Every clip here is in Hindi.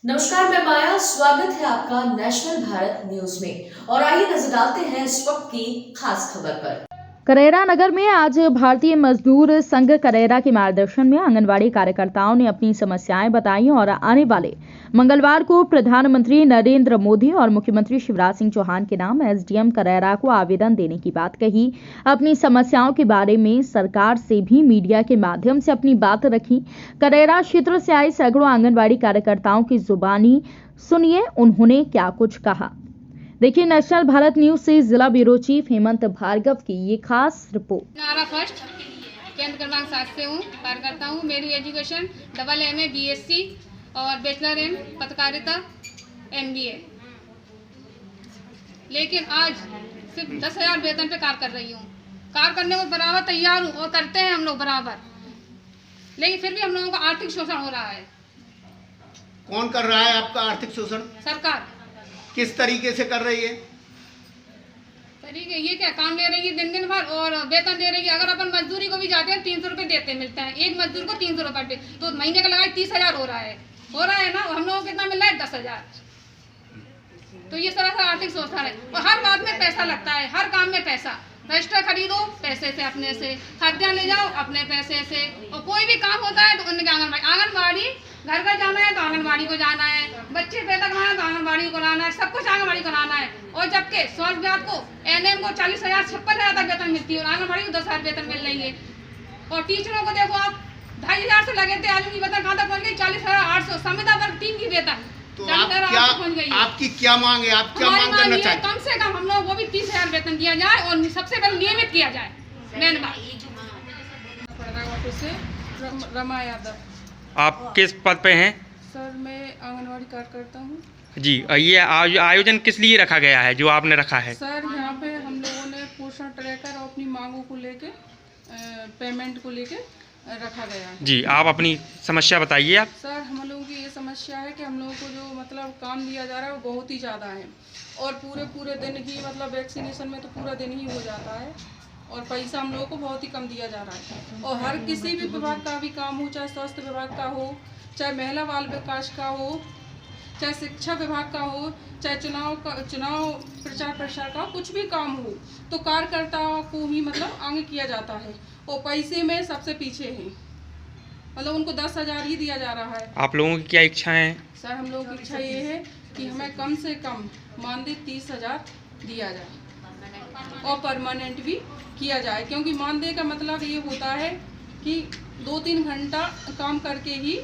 नमस्कार, मैं माया। स्वागत है आपका नेशनल भारत न्यूज में। और आइए नजर डालते हैं इस वक्त की खास खबर पर। करेरा नगर में आज भारतीय मजदूर संघ करेरा के मार्गदर्शन में आंगनवाड़ी कार्यकर्ताओं ने अपनी समस्याएं बताई और आने वाले मंगलवार को प्रधानमंत्री नरेंद्र मोदी और मुख्यमंत्री शिवराज सिंह चौहान के नाम एसडीएम करेरा को आवेदन देने की बात कही। अपनी समस्याओं के बारे में सरकार से भी मीडिया के माध्यम से अपनी बात रखी। करेरा क्षेत्र से आए सैकड़ों आंगनवाड़ी कार्यकर्ताओं की जुबानी सुनिए उन्होंने क्या कुछ कहा। देखिए नेशनल भारत न्यूज से जिला ब्यूरो चीफ हेमंत भार्गव की ये खास रिपोर्ट। नारा फर्स्ट केंद्र क्रमांक 7 से हूँ, कार्यकर्ता हूँ। मेरी एजुकेशन MA BSc और बैचलर इन पत्रकारिता MBA। लेकिन आज सिर्फ 10,000 वेतन पे कार्य कर रही हूँ। कार्य करने को बराबर तैयार हूँ और करते हैं हम लोग बराबर, लेकिन फिर भी हम लोगों का आर्थिक शोषण हो रहा है। कौन कर रहा है आपका आर्थिक शोषण? सरकार। किस तरीके से कर रही है? तरीके ये क्या, काम ले रही है दिन भर और वेतन दे रही है। अगर अपन मजदूरी को भी जाते हैं 300 रुपये देते मिलते हैं, एक मजदूर को 300 रुपये, तो महीने का लगाए 30,000 हो रहा है ना। हम लोगों को कितना मिल रहा है? 10,000। तो ये सरासर आर्थिक शोषण है। और हर बात में पैसा लगता है, हर काम में पैसा। रजिस्टर खरीदो पैसे से, अपने से खाद्यान्न ले जाओ अपने पैसे से, और कोई भी काम होता है तो उनके आंगनबाड़ी घर घर जाना है तो आंगनबाड़ी को जाना है, बच्चे पैदा कराना है तो आंगनबाड़ी को लाना है, सब कुछ आंगनबाड़ी कराना है। और जबकि स्वास्थ्य विभाग को NM को 40,000 56,000 तक वेतन मिलती है और आंगनबाड़ी को 10,000 वेतन मिल रही है। और टीचरों को देखो आप, 2,500 से लगे थे, आलू की वेतन कहाँ तक पहुँच गई? 40,800। संविदा वर्ग 3 की वेतन तो आपकी क्या मांग है? आप क्या मांग करना चाहते हैं? कम से कम हम लोग वो भी 30,000 वेतन दिया जाए और सबसे पहले नियमित किया जाए। मेन बात। रमा यादव। आप किस पद पे हैं? सर मैं आंगनवाड़ी कार्यकर्ता हूँ। जी, ये आयोजन किस लिए रखा गया है जो आपने रखा है? सर यहाँ पे हम लोगों ने पोषण ट्रैकर और अपनी मांगों को लेके पेमेंट को लेके रखा गया है। जी, आप अपनी समस्या बताइए। आप सर हम लोगों की ये समस्या है कि हम लोगों को जो मतलब काम दिया जा रहा है वो बहुत ही ज़्यादा है, और पूरे दिन ही मतलब वैक्सीनेशन में तो पूरा दिन ही हो जाता है, और पैसा हम लोगों को बहुत ही कम दिया जा रहा है। और हर किसी भी विभाग का भी काम हो, चाहे स्वास्थ्य विभाग का हो, चाहे महिला बाल विकास का हो, चाहे शिक्षा विभाग का हो, चाहे चुनाव प्रचार प्रसार का कुछ भी काम हो, तो कार्यकर्ताओं को ही मतलब आगे किया जाता है, और पैसे में सबसे पीछे है। मतलब उनको 10,000 ही दिया जा रहा है। आप लोगों की क्या इच्छा है? सर हम लोगों की इच्छा ये है कि हमें कम से कम मानदेय 30,000 दिया जाए और परमानेंट भी किया जाए, क्योंकि मानदेय का मतलब ये होता है कि 2-3 घंटा काम करके ही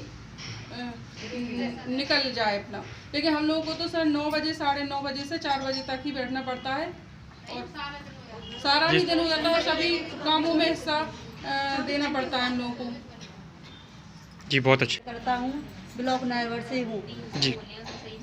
निकल जाए अपना। लेकिन हम लोगों को तो सर 9 बजे 9:30 बजे से 4 बजे तक ही बैठना पड़ता है, और सारा ही दिन हो जाता है, सभी कामों में हिस्सा देना पड़ता है हम लोगों को। जी बहुत अच्छा करता हूँ, ब्लॉक नायवर से हूँ। जी,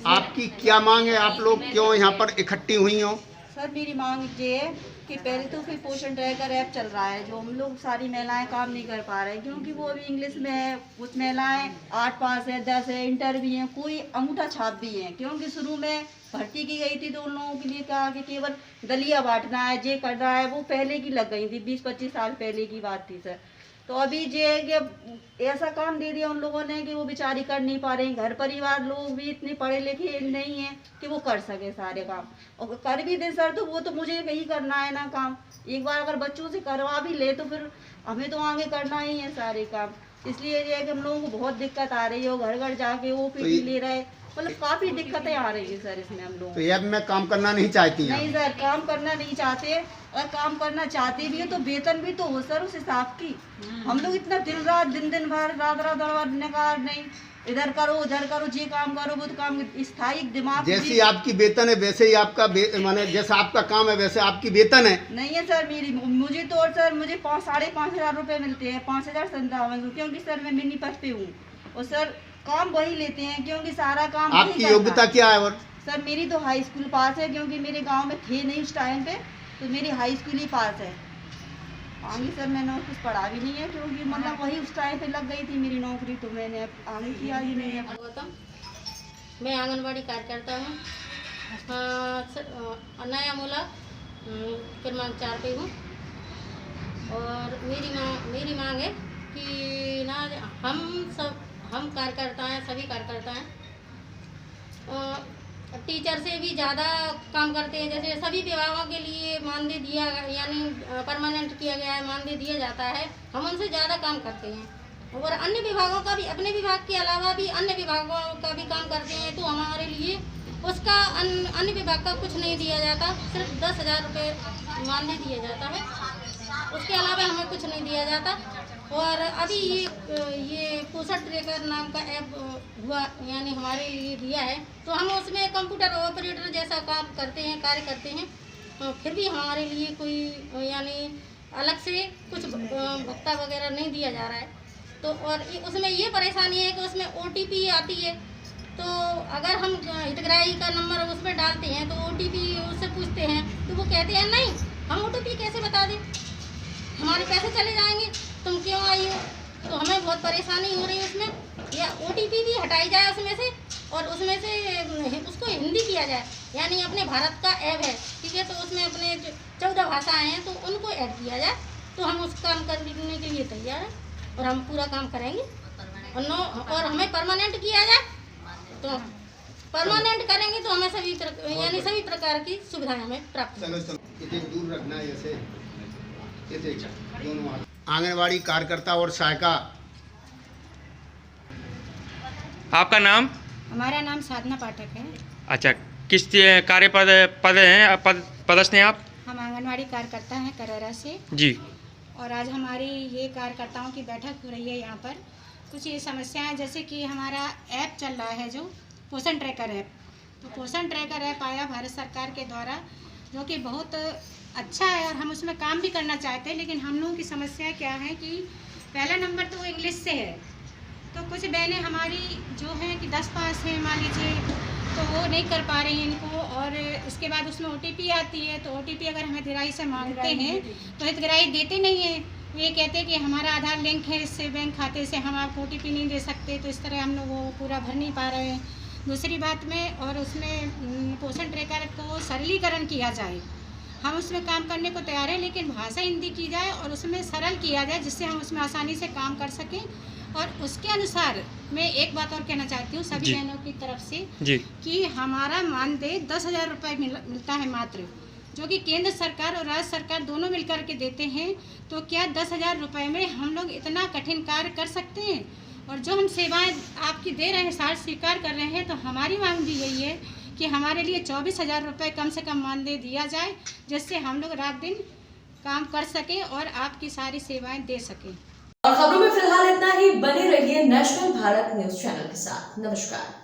आपकी क्या मांग है? आप लोग क्यों यहाँ पर इकट्ठी हुई हो? सर मेरी मांग ये है कि पहले तो फिर पोषण ट्रैकर ऐप चल रहा है, जो हम लोग सारी महिलाएं काम नहीं कर पा रहे, क्योंकि वो अभी इंग्लिश में है। कुछ महिलाएं 8 पास है, 10 है, इंटर भी हैं, कोई अंगूठा छाप भी हैं। क्योंकि शुरू में भर्ती की गई थी तो उन लोगों के लिए कहा कि केवल दलिया बांटना है, जे करना है, वो पहले की लग गई थी, 20-25 साल पहले की बात थी सर। तो अभी ये ऐसा काम दे दिया उन लोगों ने कि वो बेचारी कर नहीं पा रही। घर परिवार लोग भी इतने पढ़े लिखे नहीं हैं कि वो कर सके सारे काम, और कर भी दे सर तो वो तो मुझे नहीं करना है ना काम। एक बार अगर बच्चों से करवा भी ले तो फिर हमें तो आगे करना ही है सारे काम। इसलिए ये है कि हम लोगों को बहुत दिक्कत आ रही है, घर घर जाके OPD ले रहे, मतलब काफ़ी दिक्कतें आ रही है सर इसमें हम लोग। तो ऐप में काम करना नहीं चाहती हैं? नहीं सर, काम करना नहीं चाहते, और काम करना चाहते भी है तो वेतन भी तो हो सर उस हिसाब की। हम लोग इतना दिन भर रात निकाल नहीं, इधर करो उधर करो, ये काम करो वो तो काम, स्थायी दिमाग। जैसी आपकी वेतन है वैसे ही आपका माने जैसा आपका काम है वैसे आपकी वेतन है? नहीं है सर मेरी, मुझे तो और सर मुझे 5,500 रुपये मिलते हैं, 5,057, क्योंकि सर मैं मिनी पद पे हूँ, और सर काम वही लेते हैं क्योंकि सारा काम आपकी योग्यता क्या है? और सर मेरी तो हाई स्कूल पास है, क्योंकि मेरे गांव में थे नहीं उस टाइम पे, तो मेरी हाई स्कूल ही पास है। आगे सर मैंने और कुछ पढ़ा भी नहीं है, क्योंकि मतलब वही उस टाइम पे लग गई थी मेरी नौकरी, तो मैंने आगे किया ही नहीं है। मैं आंगनबाड़ी कार्यकर्ता हूँ, नया मूला क्रमांक 4 पे हूँ, और मेरी मांग है कि ना हम कार्यकर्ता हैं, सभी कार्यकर्ता हैं, टीचर से भी ज़्यादा काम करते हैं। जैसे सभी विभागों के लिए मानदेय दिया यानी परमानेंट किया गया है, मानदेय दिया जाता है, हम उनसे ज़्यादा काम करते हैं। और अन्य विभागों का भी, अपने विभाग के अलावा भी अन्य विभागों का भी काम करते हैं, तो हमारे लिए उसका अन्य विभाग का कुछ नहीं दिया जाता, सिर्फ 10,000 रुपये मानदेय दिया जाता है, उसके अलावा हमें कुछ नहीं दिया जाता। और अभी ये पोषण ट्रैकर नाम का ऐप हुआ यानी हमारे लिए दिया है, तो हम उसमें कंप्यूटर ऑपरेटर जैसा काम करते हैं, कार्य करते हैं, तो फिर भी हमारे लिए कोई यानी अलग से कुछ भत्ता वगैरह नहीं दिया जा रहा है। तो और उसमें ये परेशानी है कि उसमें OTP आती है, तो अगर हम हितग्राही का नंबर उसमें डालते हैं तो OTP उससे पूछते हैं, तो वो कहते हैं नहीं, हम OTP कैसे बता दें, हमारे पैसे चले जाएंगे, तुम क्यों आई हो। तो हमें बहुत परेशानी हो रही है उसमें, या OTP भी हटाई जाए उसमें से, और उसमें से उसको हिंदी किया जाए, यानी अपने भारत का ऐप है, ठीक है, तो उसमें अपने 14 भाषाएँ हैं, तो उनको ऐड किया जाए, तो हम उस काम करने के लिए तैयार हैं और हम पूरा काम करेंगे। और हमें परमानेंट किया जाए, तो परमानेंट करेंगे तो हमें सभी प्रकार की सुविधाएं हमें प्राप्त चलो इतने दूर रखना है, ऐसे दोनों आंगनवाड़ी कार्यकर्ता और सहायिका। आपका नाम? हमारा नाम साधना पाठक है। अच्छा, किस कार्य पद हैं, पदस्थ हैं आप? हम आंगनवाड़ी कार्यकर्ता हैं करेरा से जी। और आज हमारी ये कार्यकर्ताओं की बैठक हो रही है। यहाँ पर कुछ ये समस्याएं, जैसे कि हमारा ऐप चल रहा है जो पोषण ट्रैकर ऐप, तो पोषण ट्रैकर ऐप आया भारत सरकार के द्वारा, जो कि बहुत अच्छा है और हम उसमें काम भी करना चाहते हैं। लेकिन हम लोगों की समस्या क्या है कि पहला नंबर तो वो इंग्लिश से है, तो कुछ बहनें हमारी जो हैं कि 10 पास हैं मान लीजिए, तो वो नहीं कर पा रही हैं इनको। और इसके बाद उसमें OTP आती है, तो OTP अगर हम हितग्राही से मांगते हैं तो हितग्राही देते नहीं हैं। ये कहते हैं कि हमारा आधार लिंक है इससे, बैंक खाते से, हम आपको OTP नहीं दे सकते। तो इस तरह हम लोग वो पूरा भर नहीं पा रहे हैं। दूसरी बात में, और उसमें पोषण ट्रैकर को सरलीकरण किया जाए, हम उसमें काम करने को तैयार हैं, लेकिन भाषा हिंदी की जाए और उसमें सरल किया जाए, जिससे हम उसमें आसानी से काम कर सकें। और उसके अनुसार मैं एक बात और कहना चाहती हूँ सभी बहनों की तरफ से जी, कि हमारा मानदेय 10,000 रुपये मिलता है मात्र, जो कि केंद्र सरकार और राज्य सरकार दोनों मिलकर के देते हैं। तो क्या 10,000 रुपये में हम लोग इतना कठिन कार्य कर सकते हैं? और जो हम सेवाएं आपकी दे रहे हैं, साथ स्वीकार कर रहे हैं, तो हमारी मांग भी यही है कि हमारे लिए 24,000 रुपये कम से कम मानदेय दिया जाए, जिससे हम लोग रात दिन काम कर सकें और आपकी सारी सेवाएं दे सकें। और खबरों में फिलहाल इतना ही। बने रहिए नेशनल भारत न्यूज चैनल के साथ। नमस्कार।